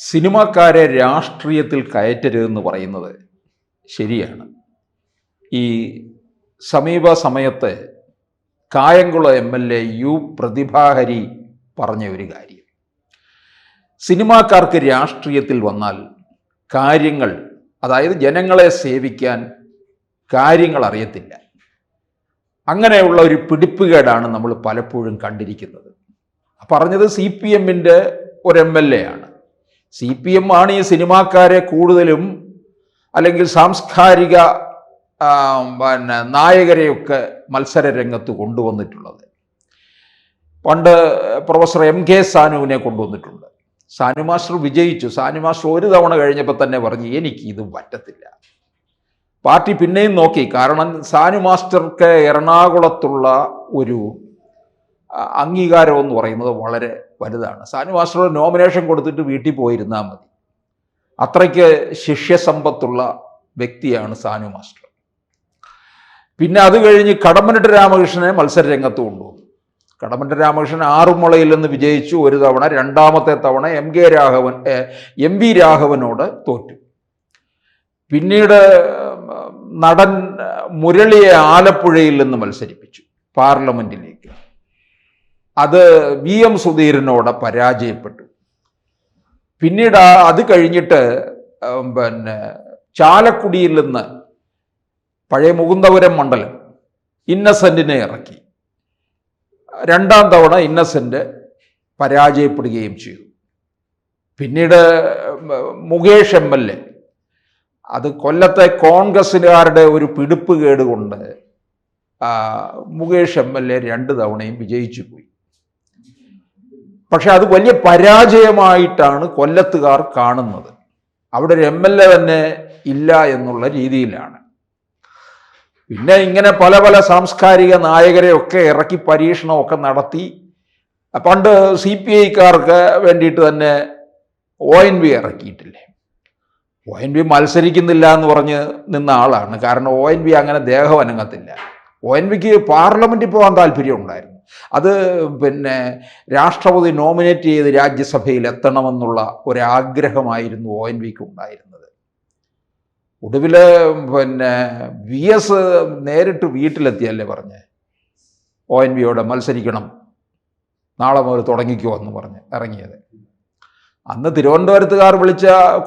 സിനിമാക്കാരെ രാഷ്ട്രീയത്തിൽ കയറ്റരുതെന്ന് പറയുന്നത് ശരിയാണ്. ഈ സമീപ സമയത്ത് കായംകുളം MLA യു പ്രതിഭാഹരി പറഞ്ഞ ഒരു കാര്യം, സിനിമാക്കാർക്ക് രാഷ്ട്രീയത്തിൽ വന്നാൽ കാര്യങ്ങൾ, അതായത് ജനങ്ങളെ സേവിക്കാൻ കാര്യങ്ങൾ അറിയത്തില്ല. അങ്ങനെയുള്ള ഒരു പിടിപ്പുകേടാണ് നമ്മൾ പലപ്പോഴും കണ്ടിരിക്കുന്നത്. പറഞ്ഞത് CPM-ൻ്റെ ഒരു MLA ആണ്. CPM ആണ് ഈ സിനിമാക്കാരെ കൂടുതലും, അല്ലെങ്കിൽ സാംസ്കാരിക നായകരെയൊക്കെ മത്സര രംഗത്ത് കൊണ്ടുവന്നിട്ടുള്ളത്. പണ്ട് പ്രൊഫസർ MK സാനുവിനെ കൊണ്ടുവന്നിട്ടുണ്ട്. സാനു മാസ്റ്റർ വിജയിച്ചു. സാനു മാസ്റ്റർ ഒരു തവണ കഴിഞ്ഞപ്പോൾ തന്നെ പറഞ്ഞു, എനിക്ക് ഇത് പറ്റത്തില്ല. പാർട്ടി പിന്നെയും നോക്കി. കാരണം സാനു മാസ്റ്റർക്ക് എറണാകുളത്തുള്ള ഒരു അംഗീകാരം എന്ന് പറയുന്നത് വളരെ വലുതാണ്. സാനു മാസ്റ്റർ നോമിനേഷൻ കൊടുത്തിട്ട് വീട്ടിൽ പോയിരുന്നാൽ മതി. അത്രയ്ക്ക് ശിഷ്യസമ്പത്തുള്ള വ്യക്തിയാണ് സാനു മാസ്റ്റർ. പിന്നെ അത് കഴിഞ്ഞ് കടമ്മനിട്ട രാമകൃഷ്ണനെ മത്സര രംഗത്ത് കൊണ്ടുവന്നു. കടമ്മനിട്ട രാമകൃഷ്ണൻ ആറുമുളയിൽ നിന്ന് വിജയിച്ചു ഒരു തവണ. രണ്ടാമത്തെ തവണ MV രാഘവനോട് തോറ്റു. പിന്നീട് നടൻ മുരളിയെ ആലപ്പുഴയിൽ നിന്ന് മത്സരിപ്പിച്ചു പാർലമെന്റിലേക്ക്. അത് VM സുധീരനോട് പരാജയപ്പെട്ടു. പിന്നീട് അത് കഴിഞ്ഞിട്ട് ചാലക്കുടിയിൽ നിന്ന് പഴയ മുകുന്ദപുരം മണ്ഡലം ഇന്നസെന്റിനെ ഇറക്കി. രണ്ടാം തവണ ഇന്നസെന്റ് പരാജയപ്പെടുകയും ചെയ്തു. പിന്നീട് മുകേഷ് MLA, അത് കൊല്ലത്തെ കോൺഗ്രസ്സുകാരുടെ ഒരു പിടിപ്പുകേട് കൊണ്ട് മുകേഷ് MLA 2 തവണയും വിജയിച്ചു പോയി. പക്ഷെ അത് വലിയ പരാജയമായിട്ടാണ് കൊല്ലത്തുകാർ കാണുന്നത്. അവിടെ ഒരു MLA തന്നെ ഇല്ല എന്നുള്ള രീതിയിലാണ്. പിന്നെ ഇങ്ങനെ പല പല സാംസ്കാരിക നായകരെയൊക്കെ ഇറക്കി പരീക്ഷണമൊക്കെ നടത്തി. പണ്ട് CPI-ക്കാർക്ക് വേണ്ടിയിട്ട് തന്നെ ONV ഇറക്കിയിട്ടില്ലേ. ONV മത്സരിക്കുന്നില്ല എന്ന് പറഞ്ഞ് നിന്ന ആളാണ്. കാരണം ONV അങ്ങനെ ദേഹം അനങ്ങത്തില്ല. ONVക്ക് പാർലമെന്റിൽ പോകാൻ താല്പര്യം ഉണ്ടായിരുന്നു. അത് രാഷ്ട്രപതി നോമിനേറ്റ് ചെയ്ത് രാജ്യസഭയിൽ എത്തണമെന്നുള്ള ഒരാഗ്രഹമായിരുന്നു ONVക്ക് ഉണ്ടായിരുന്നത്. ഒടുവിൽ VS നേരിട്ട് വീട്ടിലെത്തിയല്ലേ പറഞ്ഞ് ONVയോട് മത്സരിക്കണം, നാളെ മുതൽ തുടങ്ങിക്കോ എന്ന് പറഞ്ഞ് ഇറങ്ങിയത്. അന്ന് തിരുവനന്തപുരത്തുകാർ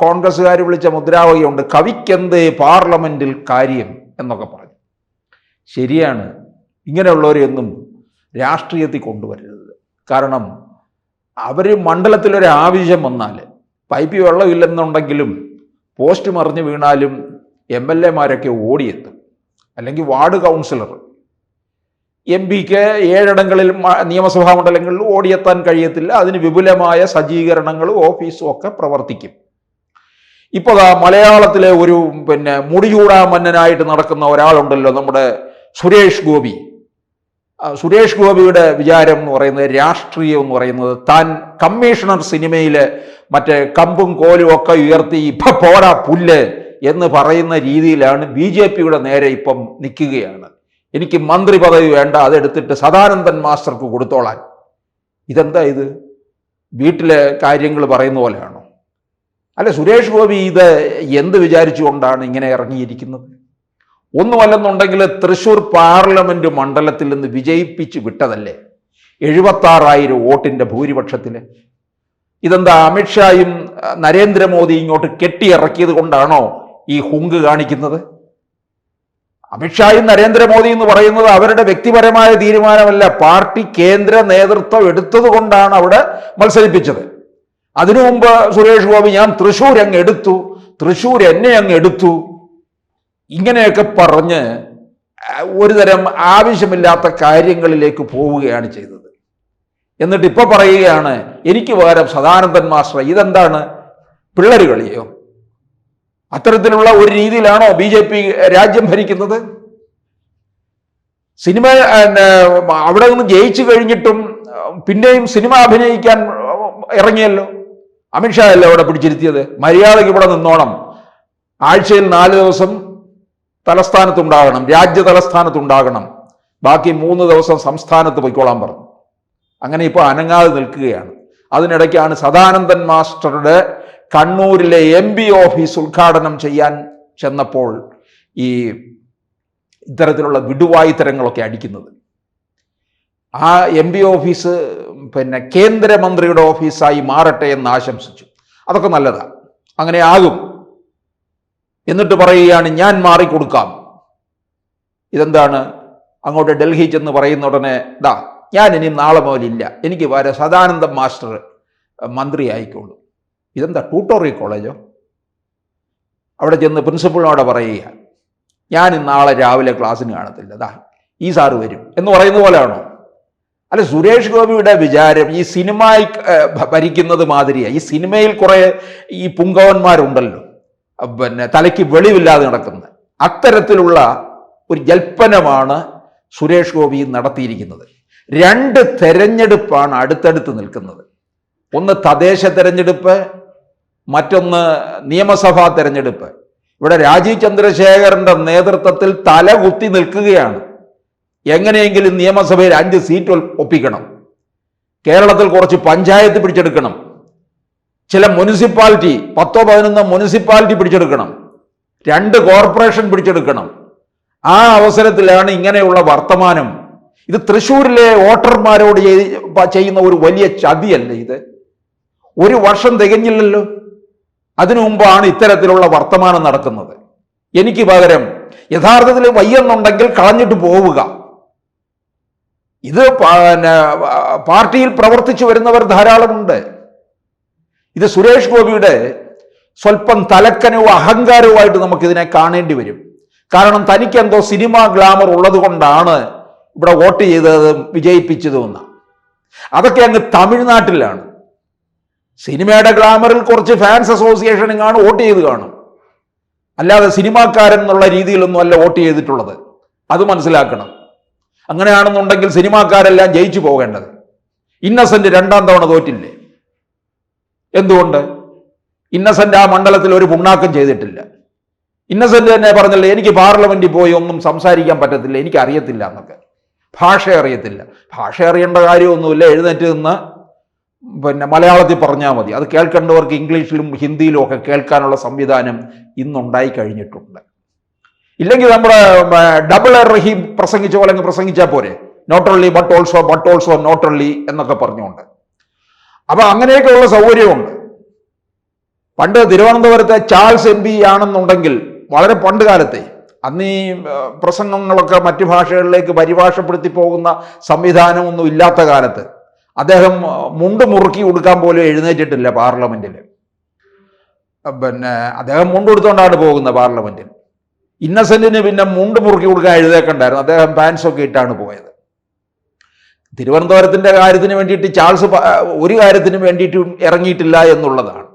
കോൺഗ്രസ്സുകാർ വിളിച്ച മുദ്രാവാക്യമുണ്ട്, കവിക്കെന്ത് പാർലമെന്റിൽ കാര്യം എന്നൊക്കെ പറഞ്ഞു. ശരിയാണ്, ഇങ്ങനെയുള്ളവരെയൊന്നും രാഷ്ട്രീയത്തിൽ കൊണ്ടുവരരുത്. കാരണം അവർ മണ്ഡലത്തിലൊരു ആവശ്യം വന്നാൽ, പൈപ്പിൽ വെള്ളമില്ലെന്നുണ്ടെങ്കിലും പോസ്റ്റ് മറിഞ്ഞ് വീണാലും MLA-മാരൊക്കെ ഓടിയെത്തും. അല്ലെങ്കിൽ വാർഡ് കൗൺസിലർ, MP-ക്ക് 7 ഇടങ്ങളിൽ നിയമസഭാ മണ്ഡലങ്ങളിൽ ഓടിയെത്താൻ കഴിയത്തില്ല. അതിന് വിപുലമായ സജ്ജീകരണങ്ങളും ഓഫീസും ഒക്കെ പ്രവർത്തിക്കും. ഇപ്പോൾ മലയാളത്തിലെ ഒരു മുടിചൂടാ മന്നനായിട്ട് നടക്കുന്ന ഒരാളുണ്ടല്ലോ, നമ്മുടെ സുരേഷ് ഗോപി. സുരേഷ് ഗോപിയുടെ വിചാരം എന്ന് പറയുന്നത്, രാഷ്ട്രീയം എന്ന് പറയുന്നത്, താൻ കമ്മീഷണർ സിനിമയിൽ മറ്റേ കമ്പും കോലും ഒക്കെ ഉയർത്തി ഇപ്പം പോരാ പുല്ല് എന്ന് പറയുന്ന രീതിയിലാണ് BJP-യുടെ നേരെ ഇപ്പം നിൽക്കുകയാണ്. എനിക്ക് മന്ത്രി പദവി വേണ്ട, അതെടുത്തിട്ട് സദാനന്ദൻ മാസ്റ്റർക്ക് കൊടുത്തോളാൻ. ഇതെന്താ ഇത്? വീട്ടിലെ കാര്യങ്ങൾ പറയുന്ന പോലെയാണോ? അല്ല, സുരേഷ് ഗോപി ഇത് എന്ത് വിചാരിച്ചുകൊണ്ടാണ് ഇങ്ങനെ ഇറങ്ങിയിരിക്കുന്നത്? ഒന്നുമല്ലെന്നുണ്ടെങ്കിൽ തൃശ്ശൂർ പാർലമെന്റ് മണ്ഡലത്തിൽ നിന്ന് വിജയിപ്പിച്ച് വിട്ടതല്ലേ 76,000 വോട്ടിന്റെ ഭൂരിപക്ഷത്തിൽ. ഇതെന്താ അമിത്ഷായും നരേന്ദ്രമോദി ഇങ്ങോട്ട് കെട്ടിയിറക്കിയത് കൊണ്ടാണോ ഈ ഹുങ്ക് കാണിക്കുന്നത്? അമിത്ഷായും നരേന്ദ്രമോദി എന്ന് പറയുന്നത് അവരുടെ വ്യക്തിപരമായ തീരുമാനമല്ല, പാർട്ടി കേന്ദ്ര നേതൃത്വം എടുത്തത് കൊണ്ടാണ് അവിടെ മത്സരിപ്പിച്ചത്. അതിനു മുമ്പ് സുരേഷ് ഗോപി ഞാൻ തൃശ്ശൂർ അങ്ങ് എടുത്തു, തൃശ്ശൂർ എന്നെ അങ്ങ് എടുത്തു, ഇങ്ങനെയൊക്കെ പറഞ്ഞ് ഒരുതരം ആവശ്യമില്ലാത്ത കാര്യങ്ങളിലേക്ക് പോവുകയാണ് ചെയ്തത്. എന്നിട്ട് ഇപ്പൊ പറയുകയാണ് എനിക്ക് പകരം സദാനന്ദൻ മാസ്റ്റർ. ഇതെന്താണ്, പിള്ളേര് കളിയോ? അത്തരത്തിലുള്ള ഒരു രീതിയിലാണോ BJP രാജ്യം ഭരിക്കുന്നത്? സിനിമ അവിടെ നിന്ന് ജയിച്ചു കഴിഞ്ഞിട്ടും പിന്നെയും സിനിമ അഭിനയിക്കാൻ ഇറങ്ങിയല്ലോ. അമിത്ഷാ അല്ലേ അവിടെ പിടിച്ചിരുത്തിയത്? മര്യാദയ്ക്ക് ഇവിടെ നിന്നോണം, ആഴ്ചയിൽ 4 ദിവസം തലസ്ഥാനത്തുണ്ടാകണം, രാജ്യ തലസ്ഥാനത്തുണ്ടാകണം, ബാക്കി 3 ദിവസം സംസ്ഥാനത്ത് പോയിക്കോളാൻ പറഞ്ഞു. അങ്ങനെ ഇപ്പോൾ അനങ്ങാതെ നിൽക്കുകയാണ്. അതിനിടയ്ക്കാണ് സദാനന്ദൻ മാസ്റ്ററുടെ കണ്ണൂരിലെ MP ഓഫീസ് ഉദ്ഘാടനം ചെയ്യാൻ ചെന്നപ്പോൾ ഈ ഇത്തരത്തിലുള്ള വിടുവായുത്തരങ്ങളൊക്കെ അടിക്കുന്നത്. ആ MP ഓഫീസ് കേന്ദ്രമന്ത്രിയുടെ ഓഫീസായി മാറട്ടെ എന്ന് ആശംസിച്ചു. അതൊക്കെ നല്ലതാണ്, അങ്ങനെ ആകും. എന്നിട്ട് പറയുകയാണ് ഞാൻ മാറിക്കൊടുക്കാം. ഇതെന്താണ്? അങ്ങോട്ട് ഡൽഹി ചെന്ന് പറയുന്ന ഉടനെ ഞാൻ ഇനി നാളെ മുതലില്ല, എനിക്ക് വരെ സദാനന്ദം മാസ്റ്റർ മന്ത്രി ആയിക്കോളൂ. ഇതെന്താ ട്യൂട്ടോറിയൽ കോളേജോ? അവിടെ ചെന്ന് പ്രിൻസിപ്പളിനോട് പറയുക ഞാൻ നാളെ രാവിലെ ക്ലാസ്സിന് കാണത്തില്ല, ഈ സാറ് വരും എന്ന് പറയുന്ന പോലെയാണോ? അല്ല, സുരേഷ് ഗോപിയുടെ വിചാരം ഈ സിനിമ ഭരിക്കുന്നത് മാതിരിയാണ്. ഈ സിനിമയിൽ കുറെ ഈ പുങ്കവന്മാരുണ്ടല്ലോ, തലയ്ക്ക് വെളിവില്ലാതെ നടക്കുന്നത്. അത്തരത്തിലുള്ള ഒരു ജൽപ്പനമാണ് സുരേഷ് ഗോപി നടത്തിയിരിക്കുന്നത്. 2 തെരഞ്ഞെടുപ്പാണ് അടുത്തടുത്ത് നിൽക്കുന്നത്. ഒന്ന് തദ്ദേശ തെരഞ്ഞെടുപ്പ്, മറ്റൊന്ന് നിയമസഭാ തെരഞ്ഞെടുപ്പ്. ഇവിടെ രാജീവ് ചന്ദ്രശേഖരന്റെ നേതൃത്വത്തിൽ തലകുത്തി നിൽക്കുകയാണ്. എങ്ങനെയെങ്കിലും നിയമസഭയിൽ 5 സീറ്റ് ഒപ്പിക്കണം, കേരളത്തിൽ കുറച്ച് പഞ്ചായത്ത് പിടിച്ചെടുക്കണം, ചില മുനിസിപ്പാലിറ്റി 10-11 മുനിസിപ്പാലിറ്റി പിടിച്ചെടുക്കണം, 2 കോർപ്പറേഷൻ പിടിച്ചെടുക്കണം. ആ അവസരത്തിലാണ് ഇങ്ങനെയുള്ള വർത്തമാനം. ഇത് തൃശ്ശൂരിലെ വോട്ടർമാരോട് ചെയ്യുന്ന ഒരു വലിയ ചതിയല്ലേ ഇത്? 1 വർഷം തികഞ്ഞില്ലല്ലോ, അതിനു മുമ്പാണ് ഇത്തരത്തിലുള്ള വർത്തമാനം നടക്കുന്നത്. എനിക്ക് പകരം യഥാർത്ഥത്തിൽ വയ്യെന്നുണ്ടെങ്കിൽ കളഞ്ഞിട്ട് പോവുക. ഇത് പാർട്ടിയിൽ പ്രവർത്തിച്ചു വരുന്നവർ ധാരാളമുണ്ട്. ഇത് സുരേഷ് ഗോപിയുടെ സ്വല്പം തലക്കനവും അഹങ്കാരവുമായിട്ട് നമുക്കിതിനെ കാണേണ്ടി വരും. കാരണം തനിക്കെന്തോ സിനിമ ഗ്ലാമർ ഉള്ളത് കൊണ്ടാണ് ഇവിടെ വോട്ട് ചെയ്തതും വിജയിപ്പിച്ചതുമെന്ന്. അതൊക്കെ അങ്ങ് തമിഴ്നാട്ടിലാണ്. സിനിമയുടെ ഗ്ലാമറിൽ കുറച്ച് ഫാൻസ് അസോസിയേഷനും വോട്ട് ചെയ്ത് കാണും, അല്ലാതെ സിനിമാക്കാരൻ എന്നുള്ള രീതിയിലൊന്നും അല്ല വോട്ട് ചെയ്തിട്ടുള്ളത്. അത് മനസ്സിലാക്കണം. അങ്ങനെയാണെന്നുണ്ടെങ്കിൽ സിനിമാക്കാരെല്ലാം ജയിച്ചു പോകേണ്ടത്. ഇന്നസെന്റ് 2ാം തവണ തോറ്റില്ലേ? എന്തുകൊണ്ട്? ഇന്നസെന്റ് ആ മണ്ഡലത്തിൽ ഒരു പുണ്ണാക്കം ചെയ്തിട്ടില്ല. ഇന്നസെന്റ് തന്നെ പറഞ്ഞല്ലേ, എനിക്ക് പാർലമെന്റിൽ പോയി ഒന്നും സംസാരിക്കാൻ പറ്റത്തില്ല, എനിക്ക് അറിയത്തില്ല എന്നൊക്കെ. ഭാഷ അറിയത്തില്ല. ഭാഷ അറിയേണ്ട കാര്യമൊന്നുമില്ല, എഴുന്നേറ്റ് നിന്ന് മലയാളത്തിൽ പറഞ്ഞാൽ മതി. അത് കേൾക്കേണ്ടവർക്ക് ഇംഗ്ലീഷിലും ഹിന്ദിയിലും ഒക്കെ കേൾക്കാനുള്ള സംവിധാനം ഇന്നുണ്ടായി കഴിഞ്ഞിട്ടുണ്ട്. ഇല്ലെങ്കിൽ നമ്മുടെ ഡബിൾ റഹീം പ്രസംഗിച്ച പോലെ അങ്ങ് പ്രസംഗിച്ചാൽ പോരെ, not only but also not only എന്നൊക്കെ പറഞ്ഞുകൊണ്ട്. അപ്പൊ അങ്ങനെയൊക്കെയുള്ള സൗകര്യമുണ്ട്. പണ്ട് തിരുവനന്തപുരത്തെ ചാൾസ് MP ആണെന്നുണ്ടെങ്കിൽ, വളരെ പണ്ട് കാലത്തെ, അന്ന് ഈ പ്രസംഗങ്ങളൊക്കെ മറ്റു ഭാഷകളിലേക്ക് പരിഭാഷപ്പെടുത്തി പോകുന്ന സംവിധാനമൊന്നും ഇല്ലാത്ത കാലത്ത് അദ്ദേഹം മുണ്ട് മുറുക്കി കൊടുക്കാൻ പോലും എഴുന്നേറ്റിട്ടില്ല പാർലമെന്റിൽ. അദ്ദേഹം മുണ്ട് കൊടുത്തുകൊണ്ടാണ് പോകുന്നത് പാർലമെന്റിൽ. ഇന്നസെന്റിന് പിന്നെ മുണ്ട് മുറുക്കി കൊടുക്കാൻ എഴുതേക്കണ്ടായിരുന്നു, അദ്ദേഹം പാൻസൊക്കെ ഇട്ടാണ് പോയത്. തിരുവനന്തപുരത്തിന്റെ കാര്യത്തിന് വേണ്ടിയിട്ട് ചാൾസ് ഒരു കാര്യത്തിനും വേണ്ടിയിട്ടും ഇറങ്ങിയിട്ടില്ല എന്നുള്ളതാണ്.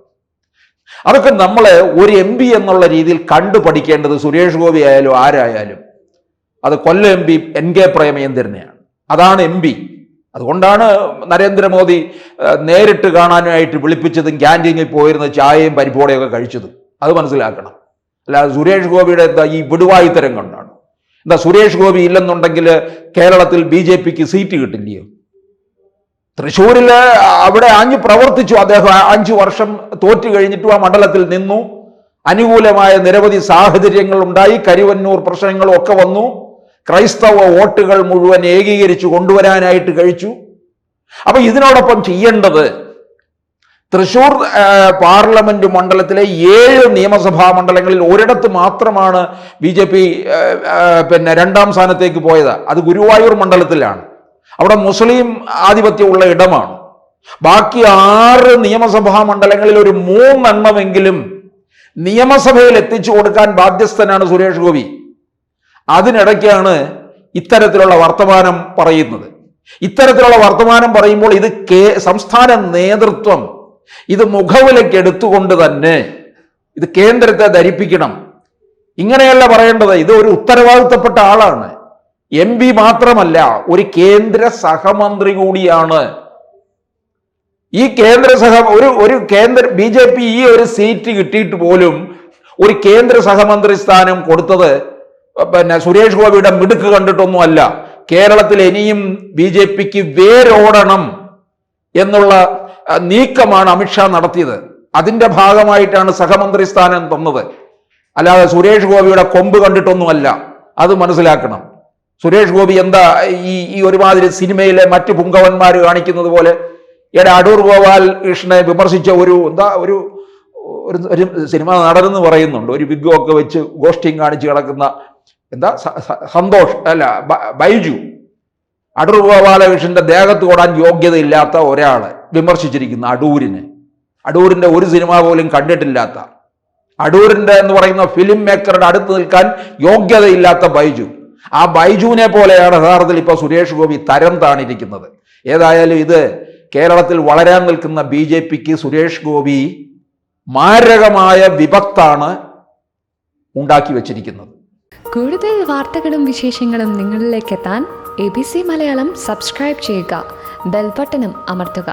അതൊക്കെ നമ്മൾ ഒരു MP എന്നുള്ള രീതിയിൽ കണ്ടു പഠിക്കേണ്ടത് സുരേഷ് ഗോപി ആയാലും ആരായാലും അത് കൊല്ലം MP NK പ്രേമചന്ദ്രനെയാണ്. അതാണ് MP. അതുകൊണ്ടാണ് നരേന്ദ്രമോദി നേരിട്ട് കാണാനായിട്ട് വിളിപ്പിച്ചതും ക്യാൻറ്റീനിൽ പോയിരുന്ന ചായയും പരിപ്പോടയൊക്കെ കഴിച്ചതും. അത് മനസ്സിലാക്കണം. അല്ലാതെ സുരേഷ് ഗോപിയുടെ ഈ വിടുവായുത്തരം കൊണ്ടാണ്. സുരേഷ് ഗോപി ഇല്ലെന്നുണ്ടെങ്കിൽ കേരളത്തിൽ BJPക്ക് സീറ്റ് കിട്ടില്ലയോ? തൃശ്ശൂരിൽ അവിടെ ആഞ്ഞു പ്രവർത്തിച്ചു അദ്ദേഹം. 5 വർഷം തോറ്റു കഴിഞ്ഞിട്ടും ആ മണ്ഡലത്തിൽ നിന്നു. അനുകൂലമായ നിരവധി സാഹചര്യങ്ങൾ ഉണ്ടായി, കരുവന്നൂർ പ്രശ്നങ്ങളും ഒക്കെ വന്നു. ക്രൈസ്തവ വോട്ടുകൾ മുഴുവൻ ഏകീകരിച്ചു കൊണ്ടുവരാനായിട്ട് കഴിച്ചു. അപ്പൊ ഇതിനോടൊപ്പം ചെയ്യേണ്ടത് തൃശ്ശൂർ പാർലമെന്റ് മണ്ഡലത്തിലെ 7 നിയമസഭാ മണ്ഡലങ്ങളിൽ ഒരിടത്ത് മാത്രമാണ് BJP 2ാം സ്ഥാനത്തേക്ക് പോയത്. അത് ഗുരുവായൂർ മണ്ഡലത്തിലാണ്. അവിടെ മുസ്ലിം ആധിപത്യമുള്ള ഇടമാണ്. ബാക്കി 6 നിയമസഭാ മണ്ഡലങ്ങളിൽ ഒരു 3 എണ്ണമെങ്കിലും നിയമസഭയിൽ എത്തിച്ചു കൊടുക്കാൻ ബാധ്യസ്ഥനാണ് സുരേഷ് ഗോപി. അതിനിടയ്ക്കാണ് ഇത്തരത്തിലുള്ള വർത്തമാനം പറയുന്നത്. ഇത്തരത്തിലുള്ള വർത്തമാനം പറയുമ്പോൾ ഇത് സംസ്ഥാന നേതൃത്വം ഇത് മുഖവിലേക്ക് എടുത്തുകൊണ്ട് തന്നെ ഇത് കേന്ദ്രത്തെ ധരിപ്പിക്കണം. ഇങ്ങനെയല്ല പറയേണ്ടത്. ഇത് ഒരു ഉത്തരവാദിത്തപ്പെട്ട ആളാണ്. MP മാത്രമല്ല, ഒരു കേന്ദ്ര സഹമന്ത്രി കൂടിയാണ്. ഈ കേന്ദ്ര BJP ഈ ഒരു സീറ്റ് കിട്ടിയിട്ട് പോലും ഒരു കേന്ദ്ര സഹമന്ത്രി സ്ഥാനം കൊടുത്തത് സുരേഷ് ഗോപിയുടെ മിടുക്ക് കണ്ടിട്ടൊന്നുമല്ല. കേരളത്തിൽ ഇനിയും BJPക്ക് വേരോടണം എന്നുള്ള നീക്കമാണ് അമിത്ഷാ നടത്തിയത്. അതിൻ്റെ ഭാഗമായിട്ടാണ് സഹമന്ത്രി സ്ഥാനം തന്നത്. അല്ലാതെ സുരേഷ് ഗോപിയുടെ കൊമ്പ് കണ്ടിട്ടൊന്നുമല്ല. അത് മനസ്സിലാക്കണം. സുരേഷ് ഗോപി എന്താ ഈ ഒരുമാതിരി സിനിമയിലെ മറ്റു പുങ്കവന്മാർ കാണിക്കുന്നത് പോലെ അടൂർ ഗോപാൽ കൃഷ്ണനെ വിമർശിച്ച ഒരു സിനിമ നടനെന്ന് പറയുന്നുണ്ട്. ഒരു വിഗ്ഗോ ഒക്കെ വെച്ച് ഗോഷ്ഠിയും കാണിച്ച് കിടക്കുന്ന സന്തോഷ് അല്ല ബൈജു, അടൂർ ഗോപാലകൃഷ്ണന്റെ ദേഹത്ത് ഓടാൻ യോഗ്യതയില്ലാത്ത ഒരാളെ വിമർശിച്ചിരിക്കുന്ന അടൂരിന്റെ ഒരു സിനിമ പോലും കണ്ടിട്ടില്ലാത്ത, അടൂരിന്റെ എന്ന് പറയുന്ന ഫിലിം മേക്കറുടെ അടുത്ത് നിൽക്കാൻ യോഗ്യതയില്ലാത്ത ബൈജു. ആ ബൈജുവിനെ പോലെയാണ് യഥാർത്ഥത്തിൽ ഇപ്പോൾ സുരേഷ് ഗോപി തരം താണിരിക്കുന്നത്. ഏതായാലും ഇത് കേരളത്തിൽ വളരാൻ നിൽക്കുന്ന BJPക്ക് സുരേഷ് ഗോപി മാരകമായ വിപത്താണ് ഉണ്ടാക്കി വച്ചിരിക്കുന്നത്. കൂടുതൽ വാർത്തകളും വിശേഷങ്ങളും നിങ്ങളിലേക്ക് എത്താൻ ABC മലയാളം സബ്സ്ക്രൈബ് ചെയ്യുക, ബെൽ ബട്ടണും അമർത്തുക.